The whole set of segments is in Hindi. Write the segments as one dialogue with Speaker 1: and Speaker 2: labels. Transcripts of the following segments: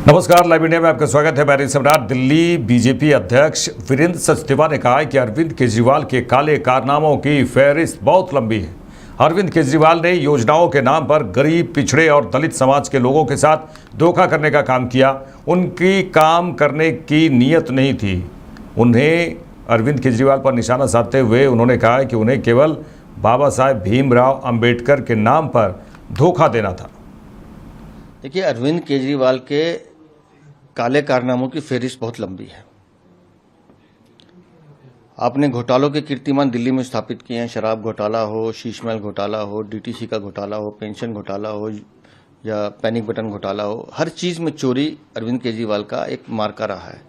Speaker 1: नमस्कार, लाइव इंडिया में आपका स्वागत है। मैं सम्राट। दिल्ली बीजेपी अध्यक्ष वीरेंद्र सचदेवा ने कहा है कि अरविंद केजरीवाल के काले कारनामों की फहरिस्त बहुत लंबी है। अरविंद केजरीवाल ने योजनाओं के नाम पर गरीब, पिछड़े और दलित समाज के लोगों के साथ धोखा करने का काम किया। उनकी काम करने की नीयत नहीं थी। उन्हें अरविंद केजरीवाल पर निशाना साधते हुए उन्होंने कहा है कि उन्हें केवल बाबा साहेब भीमराव अंबेडकर के नाम पर धोखा देना था।
Speaker 2: देखिए, अरविंद केजरीवाल के काले कारनामों की फहरिस्त बहुत लंबी है। आपने घोटालों के कीर्तिमान दिल्ली में स्थापित किए हैं। शराब घोटाला हो, शीश महल घोटाला हो, डीटीसी का घोटाला हो, पेंशन घोटाला हो या पैनिक बटन घोटाला हो, हर चीज में चोरी अरविंद केजरीवाल का एक मार्का रहा है।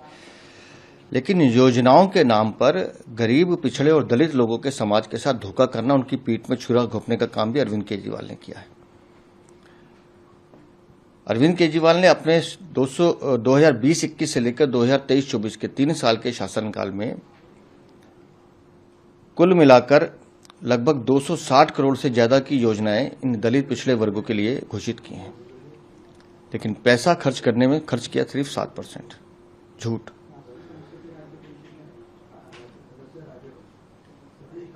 Speaker 2: लेकिन योजनाओं के नाम पर गरीब, पिछड़े और दलित लोगों के समाज के साथ धोखा करना, उनकी पीठ में छुरा घोंपने का काम भी अरविंद केजरीवाल ने किया है। अरविंद केजरीवाल ने अपने 2020-21 से लेकर 2023-24 के 3 साल के शासनकाल में कुल मिलाकर लगभग 260 करोड़ से ज्यादा की योजनाएं इन दलित पिछड़े वर्गों के लिए घोषित की हैं। लेकिन पैसा खर्च करने में खर्च किया सिर्फ 7%। झूठ।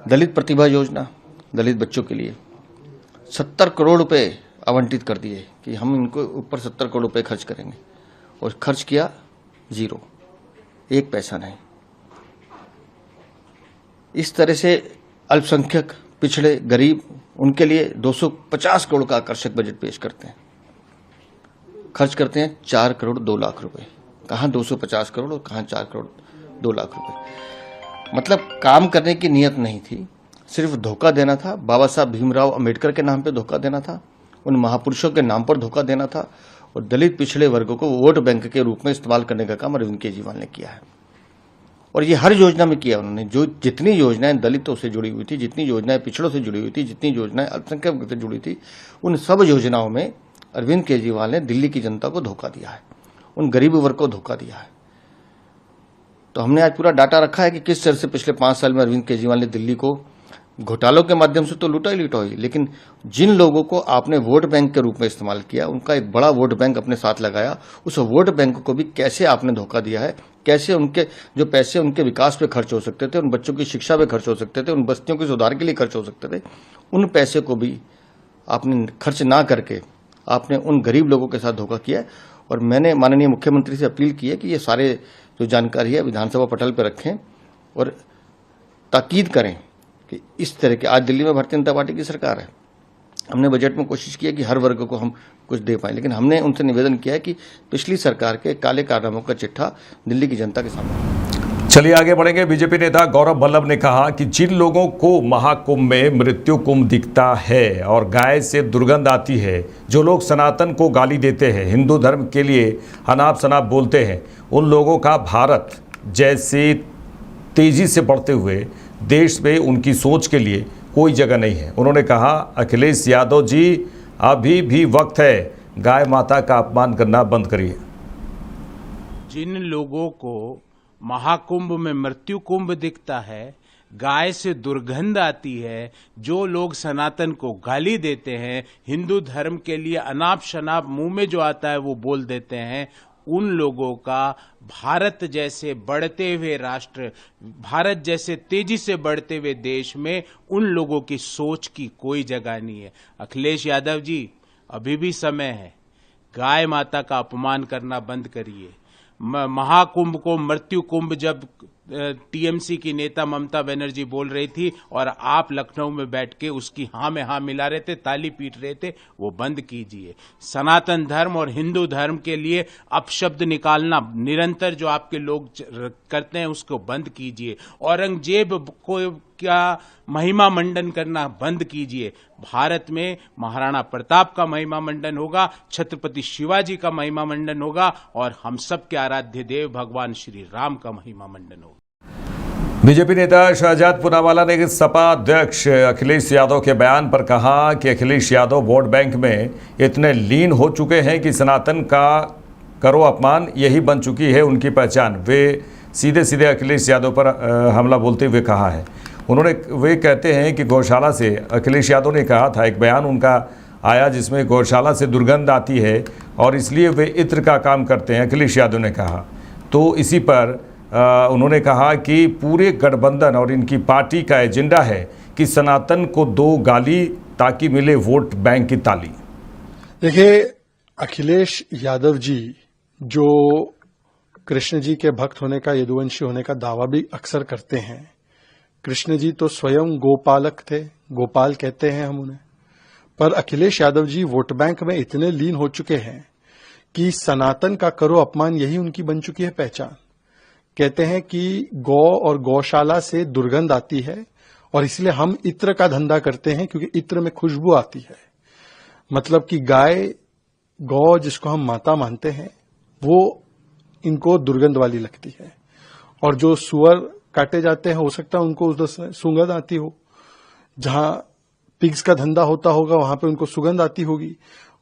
Speaker 2: दलित प्रतिभा योजना दलित बच्चों के लिए 70 करोड़ रुपए आवंटित कर दिए कि हम इनको ऊपर 70 करोड़ रुपए खर्च करेंगे, और खर्च किया 0, 1 पैसा नहीं। इस तरह से अल्पसंख्यक, पिछड़े, गरीब, उनके लिए 250 करोड़ का आकर्षक बजट पेश करते हैं। खर्च करते हैं 4 करोड़ 2 लाख रुपए। कहां 250 करोड़ और कहां 4 करोड़ 2 लाख रुपए। मतलब काम करने की नियत नहीं थी, सिर्फ धोखा देना था। बाबा साहब भीमराव अंबेडकर के नाम पे धोखा देना था, उन महापुरुषों के नाम पर धोखा देना था, और दलित पिछड़े वर्गों को वोट बैंक के रूप में इस्तेमाल करने का काम अरविंद केजरीवाल ने किया है। और ये हर योजना में किया उन्होंने। जो जितनी योजनाएं दलितों से जुड़ी हुई थी, जितनी योजनाएं पिछड़ों से जुड़ी हुई थी, जितनी योजनाएं अल्पसंख्यक से जुड़ी थी, उन सब योजनाओं में अरविंद केजरीवाल ने दिल्ली की जनता को धोखा दिया है, उन गरीब वर्ग को धोखा दिया है। तो हमने आज पूरा डाटा रखा है कि किस तरह से पिछले 5 साल में अरविंद केजरीवाल ने दिल्ली को घोटालों के माध्यम से तो लूटा ही लूटा हुई, लेकिन जिन लोगों को आपने वोट बैंक के रूप में इस्तेमाल किया, उनका एक बड़ा वोट बैंक अपने साथ लगाया, उस वोट बैंक को भी कैसे आपने धोखा दिया है। कैसे उनके जो पैसे उनके विकास पे खर्च हो सकते थे, उन बच्चों की शिक्षा पे खर्च हो सकते थे, उन बस्तियों के सुधार के लिए खर्च हो सकते थे, उन पैसे को भी आपने खर्च ना करके आपने उन गरीब लोगों के साथ धोखा किया। और मैंने माननीय मुख्यमंत्री से अपील की है कि ये सारे जो जानकारी है विधानसभा पटल पर रखें और ताकीद करें कि इस तरह के, आज दिल्ली में भारतीय जनता पार्टी की सरकार है, हमने बजट में कोशिश की है कि हर वर्ग को हम कुछ दे पाएं, लेकिन हमने उनसे निवेदन किया है कि पिछली सरकार के काले कारनामों का चिट्ठा दिल्ली की जनता के सामने।
Speaker 1: चलिए आगे बढ़ेंगे। बीजेपी नेता गौरव वल्लभ ने कहा कि जिन लोगों को महाकुंभ में मृत्यु कुंभ दिखता है और गाय से दुर्गंध आती है, जो लोग सनातन को गाली देते हैं, हिंदू धर्म के लिए अनाप शनाप बोलते हैं, उन लोगों का भारत जैसे तेजी से बढ़ते हुए देश में उनकी सोच के लिए कोई जगह नहीं है। उन्होंने कहा, अखिलेश यादव जी, अभी भी वक्त है, गाय माता का अपमान करना बंद करिए।
Speaker 3: जिन लोगों को महाकुंभ में मृत्यु कुंभ दिखता है, गाय से दुर्गंध आती है, जो लोग सनातन को गाली देते हैं, हिंदू धर्म के लिए अनाप शनाप मुंह में जो आता है वो बोल देते हैं, उन लोगों का भारत जैसे बढ़ते हुए राष्ट्र, भारत जैसे तेजी से बढ़ते हुए देश में उन लोगों की सोच की कोई जगह नहीं है। अखिलेश यादव जी, अभी भी समय है, गाय माता का अपमान करना बंद करिए। महाकुंभ को मृत्यु कुंभ जब टीएमसी की नेता ममता बनर्जी बोल रही थी और आप लखनऊ में बैठ के उसकी हाँ में हाँ मिला रहे थे, ताली पीट रहे थे, वो बंद कीजिए। सनातन धर्म और हिंदू धर्म के लिए अपशब्द निकालना निरंतर जो आपके लोग करते हैं, उसको बंद कीजिए। औरंगजेब को क्या महिमा मंडन करना बंद कीजिए। भारत में महाराणा प्रताप का महिमा मंडन होगा, छत्रपति शिवाजी का महिमा मंडन होगा, और हम सब के आराध्य देव भगवान श्री राम का महिमा मंडन होगा।
Speaker 1: बीजेपी नेता शहजाद पूनावाला ने सपा अध्यक्ष अखिलेश यादव के बयान पर कहा कि अखिलेश यादव वोट बैंक में इतने लीन हो चुके हैं कि सनातन का करो अपमान यही बन चुकी है उनकी पहचान। वे सीधे सीधे अखिलेश यादव पर हमला बोलते हुए कहा है। वे कहते हैं कि गौशाला से अखिलेश यादव ने कहा था, एक बयान उनका आया जिसमें गौशाला से दुर्गंध आती है और इसलिए वे इत्र का काम करते हैं, अखिलेश यादव ने कहा। तो इसी पर उन्होंने कहा कि पूरे गठबंधन और इनकी पार्टी का एजेंडा है कि सनातन को दो गाली ताकि मिले वोट बैंक की ताली।
Speaker 4: देखिए, अखिलेश यादव जी जो कृष्ण जी के भक्त होने का, यदुवंशी होने का दावा भी अक्सर करते हैं, कृष्ण जी तो स्वयं गोपालक थे, गोपाल कहते हैं हम उन्हें। पर अखिलेश यादव जी वोट बैंक में इतने लीन हो चुके हैं कि सनातन का करो अपमान यही उनकी बन चुकी है पहचान। कहते हैं कि गौ और गौशाला से दुर्गंध आती है और इसलिए हम इत्र का धंधा करते हैं क्योंकि इत्र में खुशबू आती है। मतलब कि गाय, गौ जिसको हम माता मानते हैं, वो इनको दुर्गंध वाली लगती है। और जो सुअर काटे जाते हैं, हो सकता है उनको उस सुगंध आती हो। जहां पिग्स का धंधा होता होगा वहां पे उनको सुगंध आती होगी।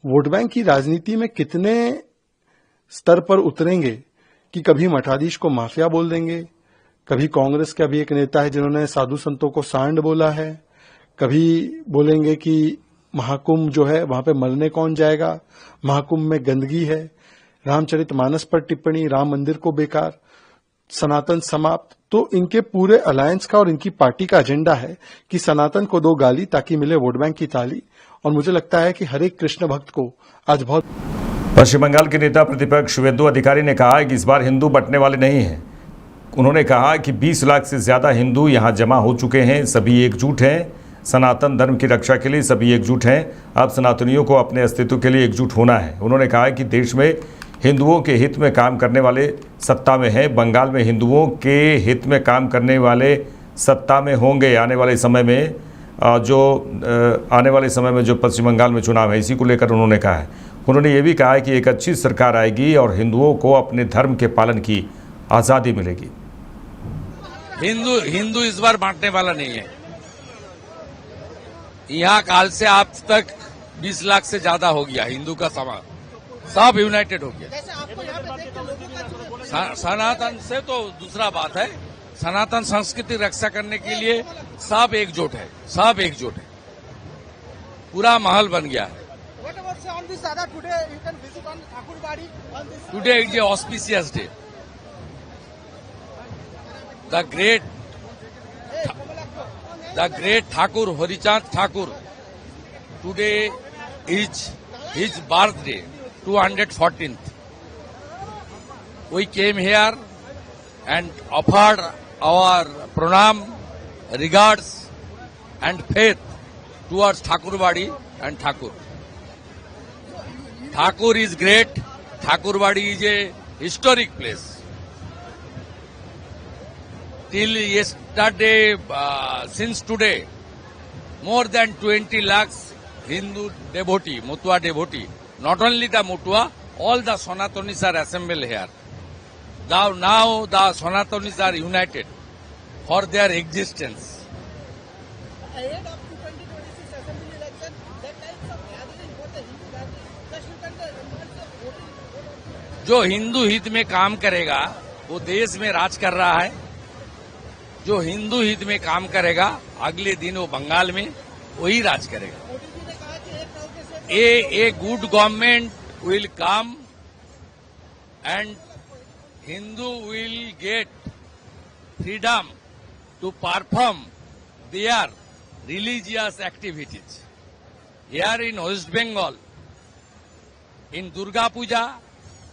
Speaker 4: वोट बैंक की राजनीति में कितने स्तर पर उतरेंगे कि कभी मठाधीश को माफिया बोल देंगे, कभी कांग्रेस के अभी एक नेता है जिन्होंने साधु संतों को सांड बोला है, कभी बोलेंगे कि महाकुंभ जो है वहां पे मरने कौन जाएगा, महाकुंभ में गंदगी है, रामचरितमानस पर टिप्पणी, राम मंदिर को बेकार, सनातन समाप्त। तो इनके पूरे अलायंस का और इनकी पार्टी का एजेंडा है कि सनातन को दो गाली ताकि मिले वोट बैंक की ताली। और मुझे लगता है कि हर एक कृष्ण भक्त को आज बहुत।
Speaker 1: पश्चिम बंगाल के नेता प्रतिपक्ष शुवेंदु अधिकारी ने कहा है कि इस बार हिंदू बंटने वाले नहीं हैं। उन्होंने कहा कि 20 लाख से ज़्यादा हिंदू यहाँ जमा हो चुके हैं, सभी एकजुट हैं, सनातन धर्म की रक्षा के लिए सभी एकजुट हैं। अब सनातनियों को अपने अस्तित्व के लिए एकजुट होना है। उन्होंने कहा कि देश में हिंदुओं के हित में काम करने वाले सत्ता में हैं। बंगाल में हिंदुओं के हित में काम करने वाले सत्ता में होंगे आने वाले समय में। आने वाले समय में जो पश्चिम बंगाल में चुनाव है, इसी को लेकर उन्होंने कहा है। उन्होंने ये भी कहा है कि एक अच्छी सरकार आएगी और हिंदुओं को अपने धर्म के पालन की आज़ादी मिलेगी।
Speaker 5: हिंदू इस बार बांटने वाला नहीं है। यहाँ काल से आज तक 20 लाख से ज्यादा हो गया हिंदू का समाज, सब यूनाइटेड हो गया। सनातन से तो दूसरा बात है, सनातन संस्कृति रक्षा करने के लिए सब एकजुट है, सब एकजुट है, पूरा महल बन गया है। Today is a auspicious day. The great Thakur Harichand Thakur, today is his birthday, 214th. We came here and offered our pranam, regards and faith towards Thakurwadi and Thakur. Thakur is great. Thakurwadi is a historic place. Till yesterday, since today, more than 20 lakhs Hindu devotee, Mutua devotee, not only the Mutua, all the Sanatanis are assembled here. Now the Sanatanis are united for their existence.
Speaker 6: Ahead of 2026 assembly election, that types of gathering for the Hindu gathering, that should voting.
Speaker 5: जो हिंदू हित में काम करेगा वो देश में राज कर रहा है। जो हिंदू हित में काम करेगा अगले दिन वो बंगाल में वही राज करेगा। A good government will come and Hindu will get freedom to perform their religious activities. Here in West Bengal, in Durga Puja,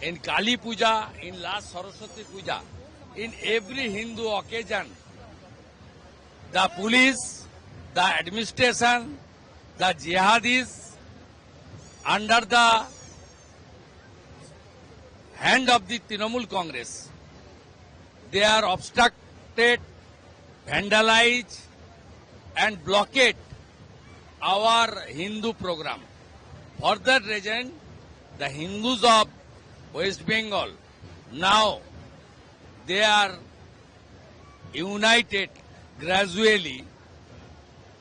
Speaker 5: in Kali Puja, in last Saraswati Puja, in every Hindu occasion, the police, the administration, the jihadis, under the hand of the Trinamool Congress, they are obstructed, vandalized, and blockade our Hindu program. For that reason, the Hindus of West Bengal now they are united gradually,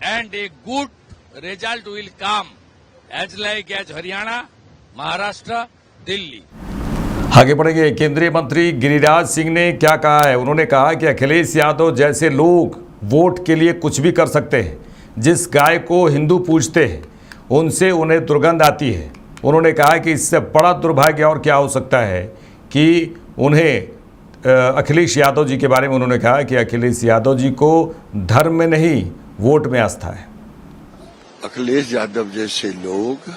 Speaker 5: and a good result will come as like as Haryana, Maharashtra, Delhi.
Speaker 1: आगे बढ़ेंगे। केंद्रीय मंत्री गिरिराज सिंह ने क्या कहा है? उन्होंने कहा कि अखिलेश यादव जैसे लोग वोट के लिए कुछ भी कर सकते हैं। जिस गाय को हिंदू पूजते हैं उनसे उन्हें दुर्गंध आती है। उन्होंने कहा कि इससे बड़ा दुर्भाग्य और क्या हो सकता है कि उन्हें अखिलेश यादव जी के बारे में उन्होंने कहा कि अखिलेश यादव जी को धर्म में नहीं वोट में आस्था है।
Speaker 7: अखिलेश यादव जैसे लोग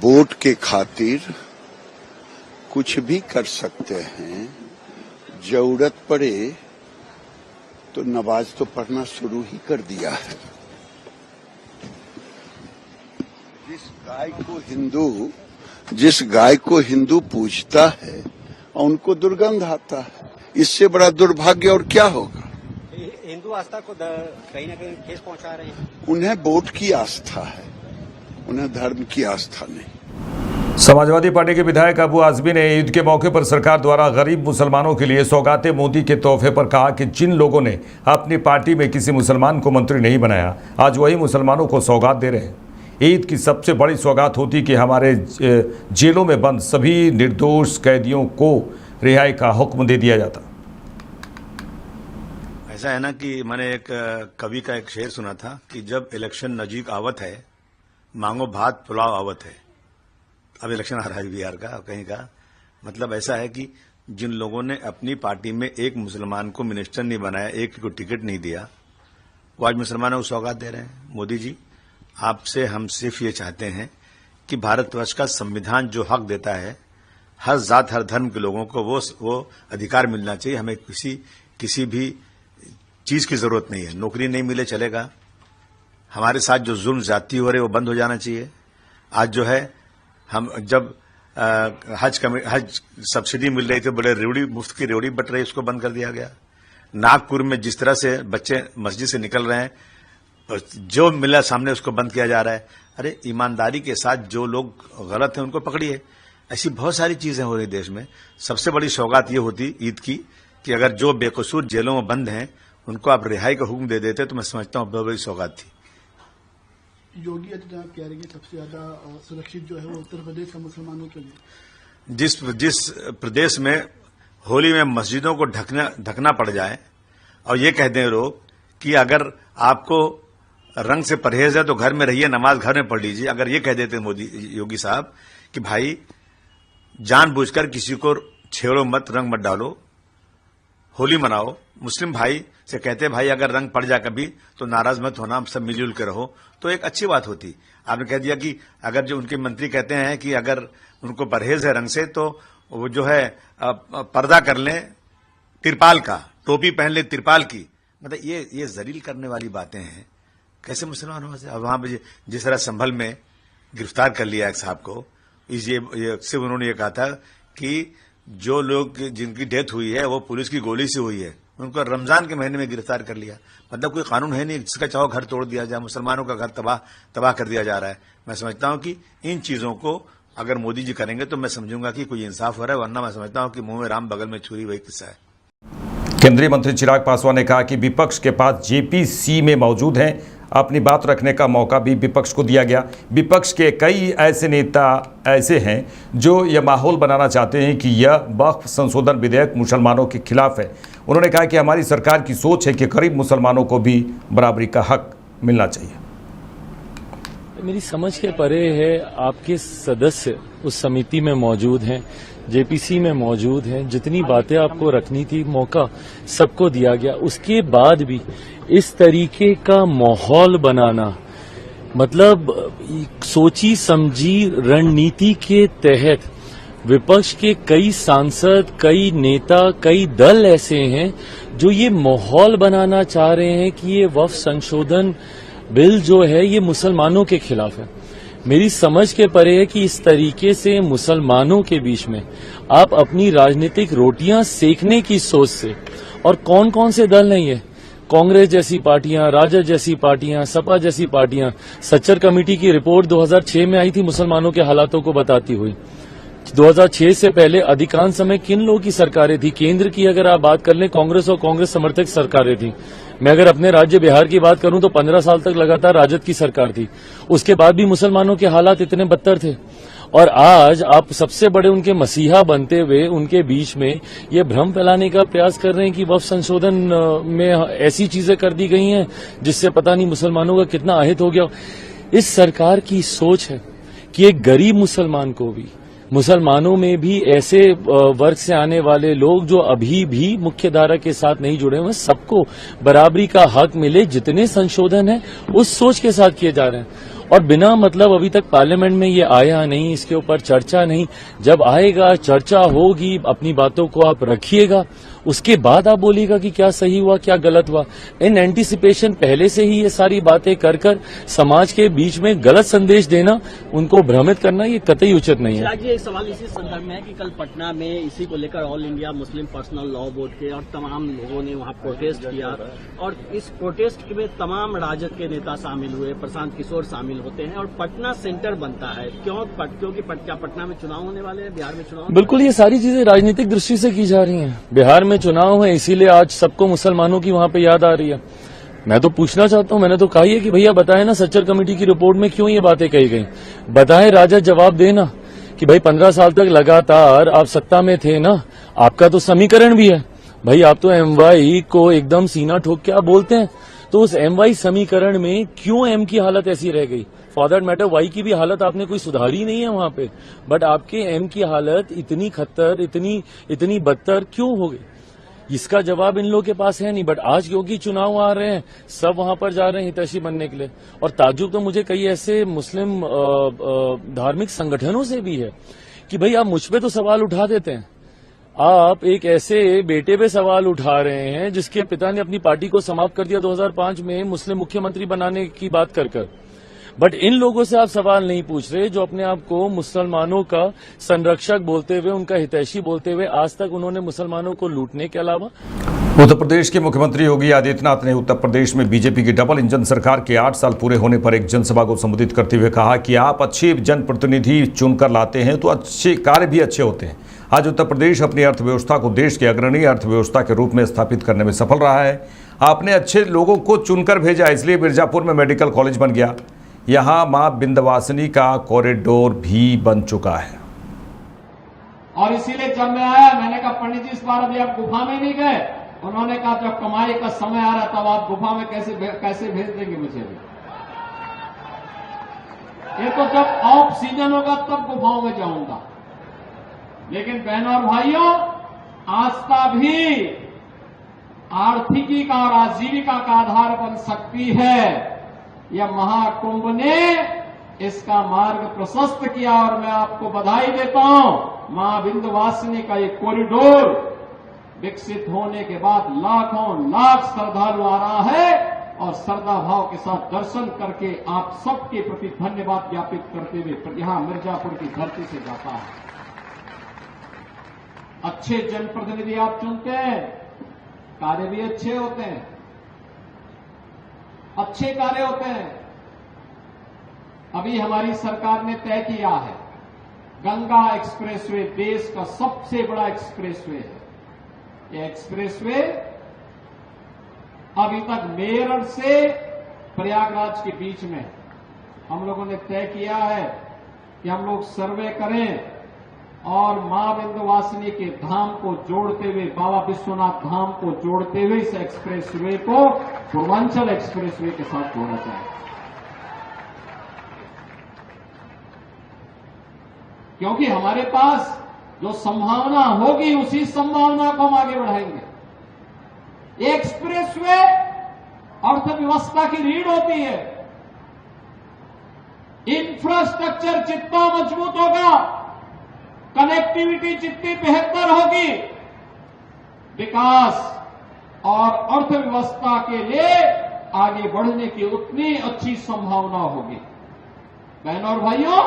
Speaker 7: वोट के खातिर कुछ भी कर सकते हैं, जरूरत पड़े तो नमाज तो पढ़ना शुरू ही कर दिया है। जिस गाय को हिंदू पूजता है उनको दुर्गंध आता है, इससे बड़ा दुर्भाग्य और क्या होगा।
Speaker 8: हिंदू आस्था को कहीं ना कहीं ठेस पहुंचा रहे हैं।
Speaker 7: उन्हें वोट की आस्था है, उन्हें धर्म की आस्था नहीं।
Speaker 1: समाजवादी पार्टी के विधायक अबू आजमी ने ईद के मौके पर सरकार द्वारा गरीब मुसलमानों के लिए सौगातें मोदी के तोहफे पर कहा कि जिन लोगों ने अपनी पार्टी में किसी मुसलमान को मंत्री नहीं बनाया, आज वही मुसलमानों को सौगात दे रहे हैं। ईद की सबसे बड़ी सौगात होती कि हमारे जेलों में बंद सभी निर्दोष कैदियों को रिहाई का हुक्म दे दिया जाता।
Speaker 9: ऐसा है ना कि मैंने एक कवि का एक शेर सुना था कि जब इलेक्शन नजीक आवत है, मांगो भात पुलाव आवत है। अब इलेक्शन आ रहा है बिहार का, कहीं का मतलब ऐसा है कि जिन लोगों ने अपनी पार्टी में एक मुसलमान को मिनिस्टर नहीं बनाया, एक को टिकट नहीं दिया, वो आज मुसलमानों को सौगात दे रहे हैं। मोदी जी, आपसे हम सिर्फ ये चाहते हैं कि भारतवर्ष का संविधान जो हक देता है हर जात हर धर्म के लोगों को, वो अधिकार मिलना चाहिए। हमें किसी भी चीज की जरूरत नहीं है। नौकरी नहीं मिले चलेगा, हमारे साथ जो जुल्म ज्यादती हो रहे वो बंद हो जाना चाहिए। आज जो है हम जब हज सब्सिडी मिल रही थी, बड़े रेवड़ी मुफ्त की रेवड़ी बट रही, उसको बंद कर दिया गया। नागपुर में जिस तरह से बच्चे मस्जिद से निकल रहे हैं, जो मिला सामने उसको बंद किया जा रहा है। अरे ईमानदारी के साथ जो लोग गलत हैं उनको पकड़िए। ऐसी बहुत सारी चीजें हो रही देश में। सबसे बड़ी सौगात ये होती ईद की कि अगर जो बेकसूर जेलों में बंद हैं उनको आप रिहाई का हुक्म दे देते तो मैं समझता हूं बहुत बड़ी सौगात थी।
Speaker 6: योगी आदित्यनाथ कह रहे हैं कि सबसे ज्यादा सुरक्षित जो है वो उत्तर प्रदेश का मुसलमानों के लिए।
Speaker 9: जिस प्रदेश में होली में मस्जिदों को ढकना पड़ जाए और ये कह दें लोग कि अगर आपको रंग से परहेज है तो घर में रहिए, नमाज घर में पढ़ लीजिए। अगर ये कह देते योगी साहब कि भाई जानबूझकर किसी को छेड़ो मत, रंग मत डालो, होली मनाओ, मुस्लिम भाई से कहते भाई अगर रंग पड़ जाए कभी तो नाराज मत होना, सब मिलजुल के रहो, तो एक अच्छी बात होती। आपने कह दिया कि अगर जो उनके मंत्री कहते हैं कि अगर उनको परहेज है रंग से तो वो जो है पर्दा कर लें तिरपाल का, टोपी पहन ले तिरपाल की। मतलब ये जलील करने वाली बातें हैं। कैसे मुसलमानों से वहां पर जिस तरह संभल में गिरफ्तार कर लिया एक साहब को, सिर्फ उन्होंने ये कहा था कि जो लोग जिनकी डेथ हुई है वो पुलिस की गोली से हुई है, उनको रमजान के महीने में गिरफ्तार कर लिया। मतलब कोई कानून है नहीं, जिसका चाहो घर तोड़ दिया जाए, मुसलमानों का घर तबाह कर दिया जा रहा है। मैं समझता हूं कि इन चीजों को अगर मोदी जी करेंगे तो मैं समझूंगा कि कोई इंसाफ हो रहा है, वरना मैं समझता हूं कि मुंह में राम बगल में छुरी, वही किस्सा है।
Speaker 1: केंद्रीय मंत्री चिराग पासवान ने कहा कि विपक्ष के पास जेपीसी में मौजूद हैं, अपनी बात रखने का मौका भी विपक्ष को दिया गया। विपक्ष के कई ऐसे नेता ऐसे हैं जो यह माहौल बनाना चाहते हैं कि यह वक्फ संशोधन विधेयक मुसलमानों के खिलाफ है। उन्होंने कहा कि हमारी सरकार की सोच है कि गरीब मुसलमानों को भी बराबरी का हक मिलना चाहिए।
Speaker 10: मेरी समझ के परे है, आपके सदस्य उस समिति में मौजूद हैं, जेपीसी में मौजूद हैं, जितनी बातें आपको रखनी थी मौका सबको दिया गया। उसके बाद भी इस तरीके का माहौल बनाना, मतलब सोची समझी रणनीति के तहत विपक्ष के कई सांसद, कई नेता, कई दल ऐसे हैं जो ये माहौल बनाना चाह रहे हैं कि ये वक्फ संशोधन बिल जो है ये मुसलमानों के खिलाफ है। मेरी समझ के परे है कि इस तरीके से मुसलमानों के बीच में आप अपनी राजनीतिक रोटियां सेकने की सोच से, और कौन कौन से दल नहीं है, कांग्रेस जैसी पार्टियां, राजद जैसी पार्टियां, सपा जैसी पार्टियां, सच्चर कमेटी की रिपोर्ट 2006 में आई थी मुसलमानों के हालातों को बताती हुई। 2006 से पहले अधिकांश समय किन लोगों की सरकारें थी? केंद्र की अगर आप बात कर लें, कांग्रेस और कांग्रेस समर्थक सरकारें थी। मैं अगर अपने राज्य बिहार की बात करूं तो 15 साल तक लगातार राजद की सरकार थी। उसके बाद भी मुसलमानों के हालात इतने बदतर थे, और आज आप सबसे बड़े उनके मसीहा बनते हुए उनके बीच में ये भ्रम फैलाने का प्रयास कर रहे हैं कि वक्फ संशोधन में ऐसी चीजें कर दी गई हैं जिससे पता नहीं मुसलमानों का कितना अहित हो गया। इस सरकार की सोच है कि एक गरीब मुसलमान को भी, मुसलमानों में भी ऐसे वर्ग से आने वाले लोग जो अभी भी मुख्य धारा के साथ नहीं जुड़े हुए, सबको बराबरी का हक मिले। जितने संशोधन है उस सोच के साथ किए जा रहे हैं और बिना मतलब अभी तक पार्लियामेंट में ये आया नहीं, इसके ऊपर चर्चा नहीं। जब आएगा, चर्चा होगी, अपनी बातों को आप रखिएगा, उसके बाद आप बोलिएगा कि क्या सही हुआ क्या गलत हुआ। इन एंटीसिपेशन पहले से ही ये सारी बातें कर कर समाज के बीच में गलत संदेश देना, उनको भ्रमित करना, ये कतई उचित नहीं है।
Speaker 8: चिराग जी, एक सवाल इसी संदर्भ में है कि कल पटना में इसी को लेकर all India Muslim personal law board के और तमाम लोगों ने वहां प्रोटेस्ट किया और इस प्रोटेस्ट में तमाम राजद के नेता शामिल हुए, प्रशांत किशोर शामिल होते हैं और पटना सेंटर बनता है। क्योंकि क्या पटना में चुनाव होने वाले हैं, बिहार में चुनाव?
Speaker 10: बिल्कुल, ये सारी चीजें राजनीतिक दृष्टि से की जा रही हैं। बिहार में चुनाव है, इसीलिए आज सबको मुसलमानों की वहां पे याद आ रही है। मैं तो पूछना चाहता हूं, मैंने तो कहा है कि भैया बताएं ना, सच्चर कमेटी की रिपोर्ट में क्यों ये बातें कही गई, बताएं, राजद जवाब देना कि भाई 15 साल तक लगातार आप सत्ता में थे ना, आपका तो समीकरण भी है भाई, आप तो एमवाई को एकदम सीना ठोक के आप बोलते हैं, तो उस एमवाई समीकरण में क्यों एम की हालत ऐसी रह गई? फॉर दैट मैटर वाई की भी हालत आपने कोई सुधारी नहीं है वहां पे, बट आपके एम की हालत इतनी खतर, इतनी बदतर क्यों हो गई? इसका जवाब इन लोगों के पास है नहीं। बट आज क्योंकि चुनाव आ रहे हैं, सब वहां पर जा रहे हैं हितैषी बनने के लिए। और ताज्जुब तो मुझे कई ऐसे मुस्लिम धार्मिक संगठनों से भी है कि भाई आप मुझ पे तो सवाल उठा देते हैं, आप एक ऐसे बेटे पे सवाल उठा रहे हैं जिसके पिता ने अपनी पार्टी को समाप्त कर दिया 2005 में मुस्लिम मुख्यमंत्री बनाने की बात कर। बट इन लोगों से आप सवाल नहीं पूछ रहे जो अपने आप को मुसलमानों का संरक्षक बोलते हुए, उनका हितैषी बोलते हुए, आज तक उन्होंने मुसलमानों को लूटने के अलावा।
Speaker 1: उत्तर प्रदेश के मुख्यमंत्री योगी आदित्यनाथ ने उत्तर प्रदेश में बीजेपी की डबल इंजन सरकार के 8 साल पूरे होने पर एक जनसभा को संबोधित करते हुए कहा कि आप अच्छे जनप्रतिनिधि चुनकर लाते हैं तो अच्छे कार्य भी अच्छे होते हैं। आज उत्तर प्रदेश अपनी अर्थव्यवस्था को देश की अग्रणी अर्थव्यवस्था के रूप में स्थापित करने में सफल रहा है। आपने अच्छे लोगों को चुनकर भेजा, इसलिए मिर्जापुर में मेडिकल कॉलेज बन गया। यहाँ मां विंध्यवासिनी का कॉरिडोर भी बन चुका है।
Speaker 11: और इसीलिए जब मैं आया, मैंने कहा पंडित जी इस बार अभी आप गुफा में नहीं गए। उन्होंने कहा जब कमाई का समय आ रहा तब आप गुफा में कैसे भेज देंगे मुझे भी? ये तो जब ऑफ सीजन होगा तब गुफाओं में जाऊंगा। लेकिन बहनों और भाइयों, आस्था भी आर्थिकी का और आजीविका का आधार बन सकती है। यह महाकुंभ ने इसका मार्ग प्रशस्त किया और मैं आपको बधाई देता हूं। मां विंध्यवासिनी का ये कॉरिडोर विकसित होने के बाद लाखों लाख श्रद्धालु आ रहा है और श्रद्धा भाव के साथ दर्शन करके आप सबके प्रति धन्यवाद ज्ञापित करते हुए यहां मिर्जापुर की धरती से जाता है। अच्छे जनप्रतिनिधि आप चुनते हैं, कार्य भी अच्छे होते हैं, अच्छे कार्य होते हैं। अभी हमारी सरकार ने तय किया है, गंगा एक्सप्रेसवे देश का सबसे बड़ा एक्सप्रेसवे है। यह एक्सप्रेसवे अभी तक मेरठ से प्रयागराज के बीच में हम लोगों ने तय किया है कि हम लोग सर्वे करें और मां विंध्यवासिनी के धाम को जोड़ते हुए, बाबा विश्वनाथ धाम को जोड़ते हुए इस एक्सप्रेसवे को पूर्वांचल एक्सप्रेसवे के साथ जोड़ा जाए। क्योंकि हमारे पास जो संभावना होगी उसी संभावना को हम आगे बढ़ाएंगे। एक्सप्रेसवे अर्थव्यवस्था की रीढ़ होती है। इंफ्रास्ट्रक्चर जितना मजबूत होगा, कनेक्टिविटी जितनी बेहतर होगी, विकास और अर्थव्यवस्था के लिए आगे बढ़ने की उतनी अच्छी संभावना होगी। बहनों और भाइयों,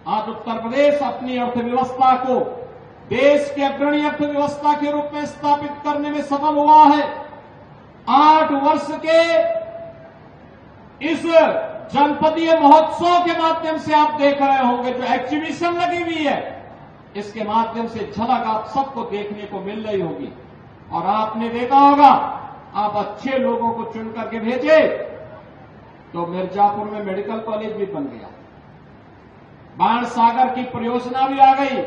Speaker 11: आज उत्तर प्रदेश अपनी अर्थव्यवस्था को देश के अग्रणी अर्थव्यवस्था के रूप में स्थापित करने में सफल हुआ है। 8 वर्ष के इस जनपदीय महोत्सव के माध्यम से आप देख रहे होंगे, जो एग्जीबिशन लगी हुई है, इसके माध्यम से झलक आप सबको देखने को मिल रही होगी। और आपने देखा होगा, आप अच्छे लोगों को चुन करके भेजे तो मिर्जापुर में मेडिकल कॉलेज भी बन गया, बाण सागर की परियोजना भी आ गई,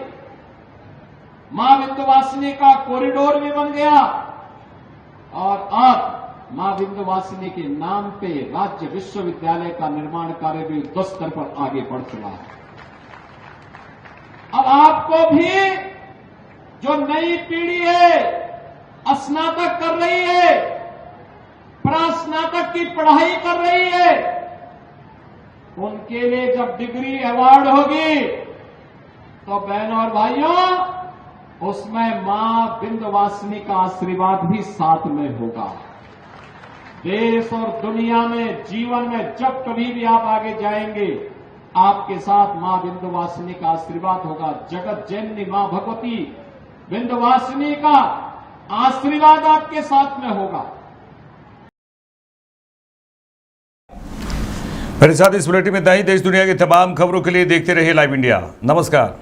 Speaker 11: मां विंध्यवासिनी का कॉरिडोर भी बन गया और अब मां विंध्यवासिनी के नाम पे राज्य विश्वविद्यालय का निर्माण कार्य भी युद्ध स्तर पर आगे बढ़ चुका है। अब आपको भी जो नई पीढ़ी है स्नातक कर रही है, प्रास्नातक की पढ़ाई कर रही है, उनके लिए जब डिग्री अवार्ड होगी तो बहनों और भाइयों उसमें मां विंध्यवासिनी का आशीर्वाद भी साथ में होगा। देश और दुनिया में जीवन में जब कभी भी आप आगे जाएंगे आपके साथ मां विंध्यवासिनी का आशीर्वाद होगा। जगत जननी मां भगवती विंध्यवासिनी का आशीर्वाद आपके साथ में होगा।
Speaker 1: मेरे साथ इस बुलेटिन में इतना ही। देश दुनिया की तमाम खबरों के लिए देखते रहिए लाइव इंडिया। नमस्कार।